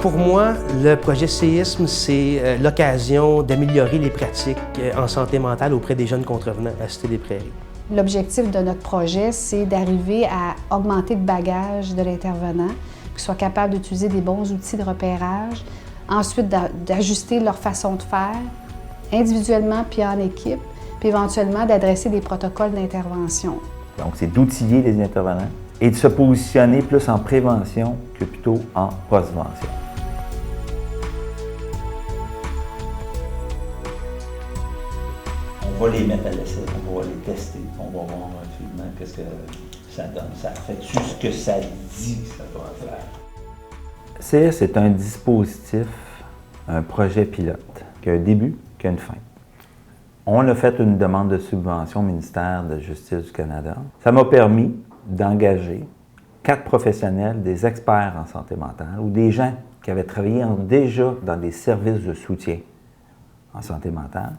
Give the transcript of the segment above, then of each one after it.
Pour moi, le projet Séisme, c'est l'occasion d'améliorer les pratiques en santé mentale auprès des jeunes contrevenants à Cité-des-Prairies. L'objectif de notre projet, c'est d'arriver à augmenter le bagage de l'intervenant, qu'ils soient capables d'utiliser des bons outils de repérage, ensuite d'ajuster leur façon de faire, individuellement puis en équipe, puis éventuellement d'adresser des protocoles d'intervention. Donc, c'est d'outiller les intervenants et de se positionner plus en prévention que plutôt en postvention. On va les mettre à l'essai, on va les tester, on va voir finalement qu'est-ce que ça donne. Ça fait-tu ce que ça dit que ça doit faire? CS est un dispositif, un projet pilote, qui a un début, qui a une fin. On a fait une demande de subvention au ministère de la Justice du Canada. Ça m'a permis d'engager 4 professionnels, des experts en santé mentale ou des gens qui avaient travaillé déjà dans des services de soutien en santé mentale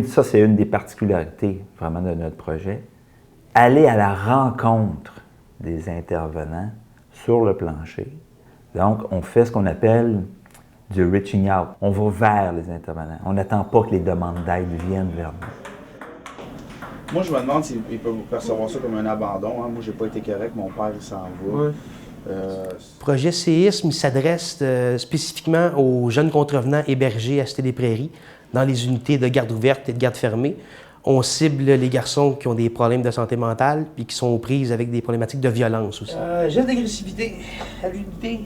ça c'est une des particularités vraiment de notre projet, aller à la rencontre des intervenants sur le plancher. Donc, on fait ce qu'on appelle du reaching out. On va vers les intervenants. On n'attend pas que les demandes d'aide viennent vers nous. Moi, je me demande s'ils peuvent percevoir ça comme un abandon. Hein. Moi, j'ai pas été correct, mon père, il s'en va. Oui. Le projet Séisme s'adresse spécifiquement aux jeunes contrevenants hébergés à Cité-des-Prairies dans les unités de garde ouverte et de garde fermée. On cible les garçons qui ont des problèmes de santé mentale puis qui sont aux prises avec des problématiques de violence aussi. Gestes d'agressivité à l'unité.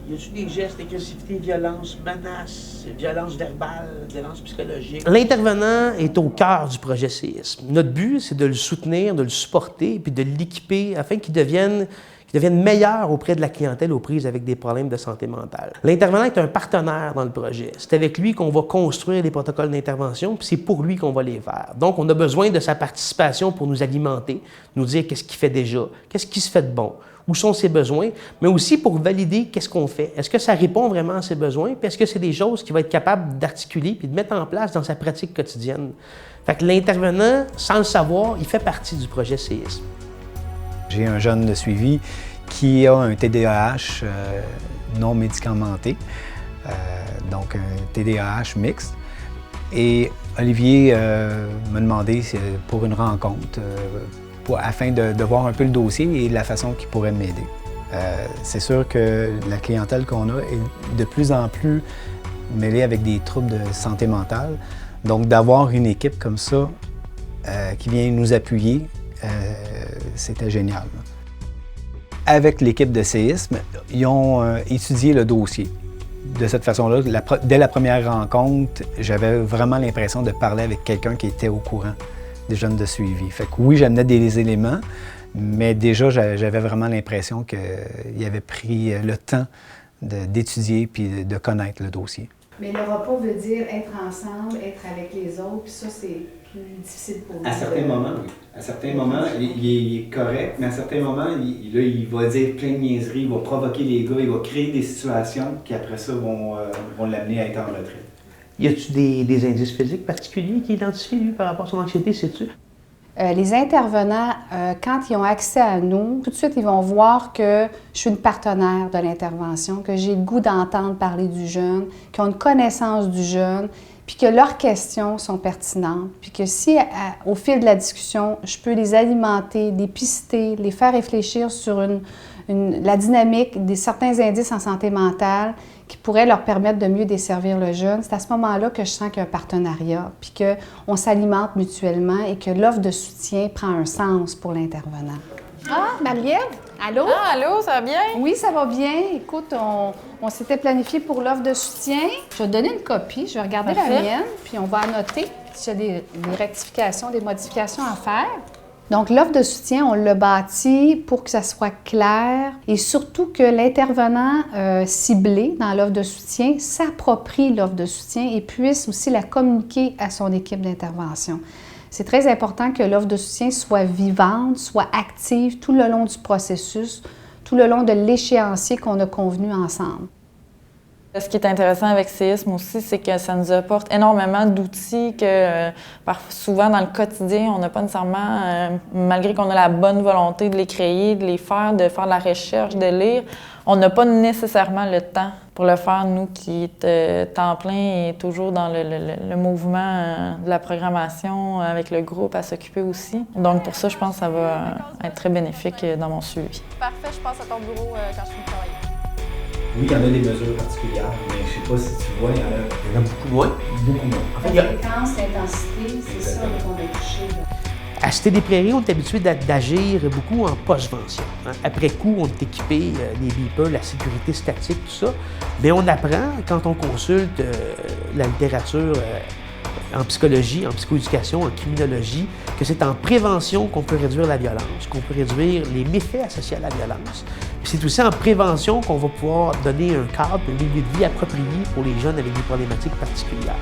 Y a-t-il des gestes d'agressivité, violence, menaces, violence verbale, violence psychologique? L'intervenant est au cœur du projet Séisme. Notre but, c'est de le soutenir, de le supporter puis de l'équiper afin qu'il devienne meilleur auprès de la clientèle aux prises avec des problèmes de santé mentale. L'intervenant est un partenaire dans le projet. C'est avec lui qu'on va construire les protocoles d'intervention, puis c'est pour lui qu'on va les faire. Donc, on a besoin de sa participation pour nous alimenter, nous dire qu'est-ce qu'il fait déjà, qu'est-ce qui se fait de bon, où sont ses besoins, mais aussi pour valider qu'est-ce qu'on fait. Est-ce que ça répond vraiment à ses besoins, puis est-ce que c'est des choses qu'il va être capable d'articuler puis de mettre en place dans sa pratique quotidienne. Fait que l'intervenant, sans le savoir, il fait partie du projet Séisme. J'ai un jeune de suivi qui a un TDAH non médicamenté, donc un TDAH mixte. Et Olivier m'a demandé pour une rencontre, afin de voir un peu le dossier et la façon qu'il pourrait m'aider. C'est sûr que la clientèle qu'on a est de plus en plus mêlée avec des troubles de santé mentale. Donc d'avoir une équipe comme ça qui vient nous appuyer, c'était génial. Avec l'équipe de séisme, ils ont étudié le dossier. De cette façon-là, dès la première rencontre, j'avais vraiment l'impression de parler avec quelqu'un qui était au courant des jeunes de suivi. Fait que oui, j'amenais des éléments, mais déjà, j'avais vraiment l'impression qu'il avait pris le temps d'étudier puis de connaître le dossier. Mais le repos veut dire être ensemble, être avec les autres, puis ça, c'est plus difficile pour nous. À certains moments, oui. À certains moments, il est correct, mais à certains moments, il va dire plein de niaiseries, il va provoquer les gars, il va créer des situations qui, après ça, vont l'amener à être en retrait. Y a-t-il des indices physiques particuliers qui identifient, lui, par rapport à son anxiété, sais-tu? Les intervenants, quand ils ont accès à nous, tout de suite, ils vont voir que je suis une partenaire de l'intervention, que j'ai le goût d'entendre parler du jeune, qu'ils ont une connaissance du jeune, puis que leurs questions sont pertinentes, puis que si, au fil de la discussion, je peux les alimenter, les pister, les faire réfléchir sur la dynamique des certains indices en santé mentale qui pourraient leur permettre de mieux desservir le jeune, c'est à ce moment-là que je sens qu'il y a un partenariat, puis qu'on s'alimente mutuellement et que l'offre de soutien prend un sens pour l'intervenant. Ah, Marie-Ève, allô? Ah, allô, ça va bien? Oui, ça va bien. Écoute, on s'était planifié pour l'offre de soutien. Je vais te donner une copie, je vais regarder la mienne, puis on va annoter s'il y a des rectifications, des modifications à faire. Donc, l'offre de soutien, on l'a bâtie pour que ça soit clair et surtout que l'intervenant ciblé dans l'offre de soutien s'approprie l'offre de soutien et puisse aussi la communiquer à son équipe d'intervention. C'est très important que l'offre de soutien soit vivante, soit active tout le long du processus, tout le long de l'échéancier qu'on a convenu ensemble. Ce qui est intéressant avec Séisme aussi, c'est que ça nous apporte énormément d'outils que souvent dans le quotidien, on n'a pas nécessairement, malgré qu'on a la bonne volonté de les créer, de les faire, de faire de la recherche, de lire, on n'a pas nécessairement le temps pour le faire, nous qui est temps plein et toujours dans le mouvement de la programmation avec le groupe à s'occuper aussi. Donc pour ça, je pense que ça va être très bénéfique dans mon suivi. Parfait, je passe à ton bureau quand je finis de travailler. Oui, il y en a des mesures particulières, mais je ne sais pas si tu vois, il y en a beaucoup moins. beaucoup moins. La fréquence, l'intensité, c'est ça qu'on va toucher. À Cité des Prairies, on est habitué d'agir beaucoup en post-vention. Après coup, on est équipé, les beepers, la sécurité statique, tout ça. Mais on apprend, quand on consulte la littérature en psychologie, en psychoéducation, en criminologie, que c'est en prévention qu'on peut réduire la violence, qu'on peut réduire les méfaits associés à la violence. Puis c'est aussi en prévention qu'on va pouvoir donner un cadre, un milieu de vie approprié pour les jeunes avec des problématiques particulières.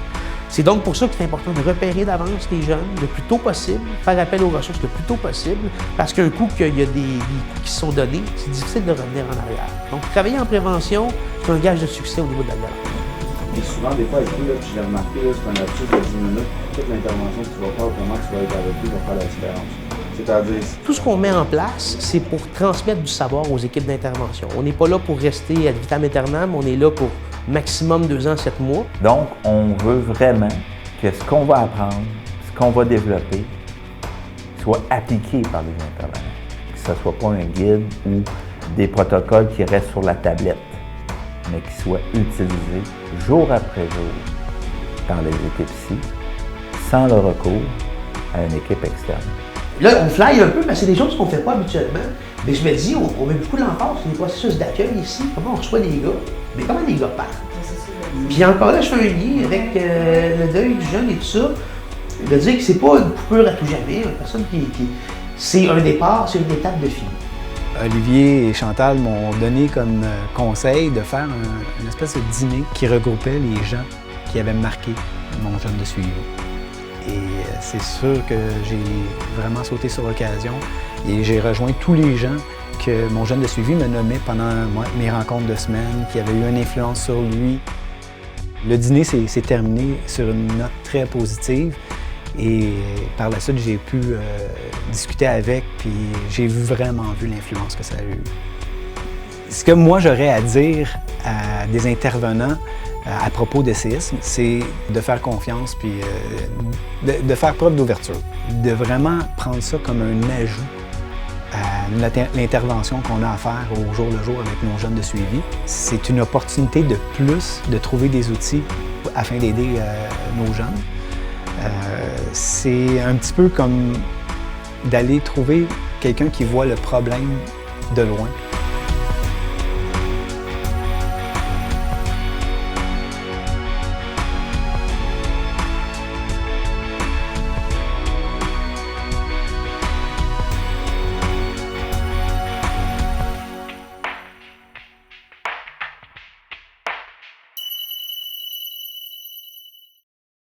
C'est donc pour ça qu'il est important de repérer d'avance les jeunes le plus tôt possible, faire appel aux ressources le plus tôt possible, parce qu'un coup qu'il y a des coups qui sont donnés, c'est difficile de revenir en arrière. Donc travailler en prévention, c'est un gage de succès au niveau de la violence. Et souvent, des fois, avec lui, puis je l'ai remarqué, c'est un lapsus de 10 minutes. Toute l'intervention que tu vas faire, comment tu vas être avec lui, va faire la différence. C'est-à-dire... Tout ce qu'on met en place, c'est pour transmettre du savoir aux équipes d'intervention. On n'est pas là pour rester ad vitam aeternam, on est là pour maximum 2 ans, 7 mois. Donc, on veut vraiment que ce qu'on va apprendre, ce qu'on va développer, soit appliqué par les intervenants. Que ce ne soit pas un guide ou des protocoles qui restent sur la tablette, mais qui soient utilisés jour après jour dans les équipes ici, sans le recours à une équipe externe. Là, on fly un peu, mais c'est des choses qu'on ne fait pas habituellement. Mais je me dis, on met beaucoup l'emphase sur les processus d'accueil ici, comment on reçoit les gars, mais comment les gars partent. Puis encore là, je fais un lien avec le deuil du jeune et tout ça, de dire que c'est pas une coupure à tout jamais, une personne c'est un départ, c'est une étape de fini. Olivier et Chantal m'ont donné comme conseil de faire une espèce de dîner qui regroupait les gens qui avaient marqué mon jeune de suivi. Et c'est sûr que j'ai vraiment sauté sur l'occasion et j'ai rejoint tous les gens que mon jeune de suivi me nommait pendant mes rencontres de semaine, qui avaient eu une influence sur lui. Le dîner s'est terminé sur une note très positive et par la suite, j'ai pu discuter avec, puis j'ai vraiment vu l'influence que ça a eu. Ce que moi, j'aurais à dire à des intervenants à propos de séisme, c'est de faire confiance puis de faire preuve d'ouverture, de vraiment prendre ça comme un ajout à l'intervention qu'on a à faire au jour le jour avec nos jeunes de suivi. C'est une opportunité de plus de trouver des outils afin d'aider nos jeunes. C'est un petit peu comme d'aller trouver quelqu'un qui voit le problème de loin.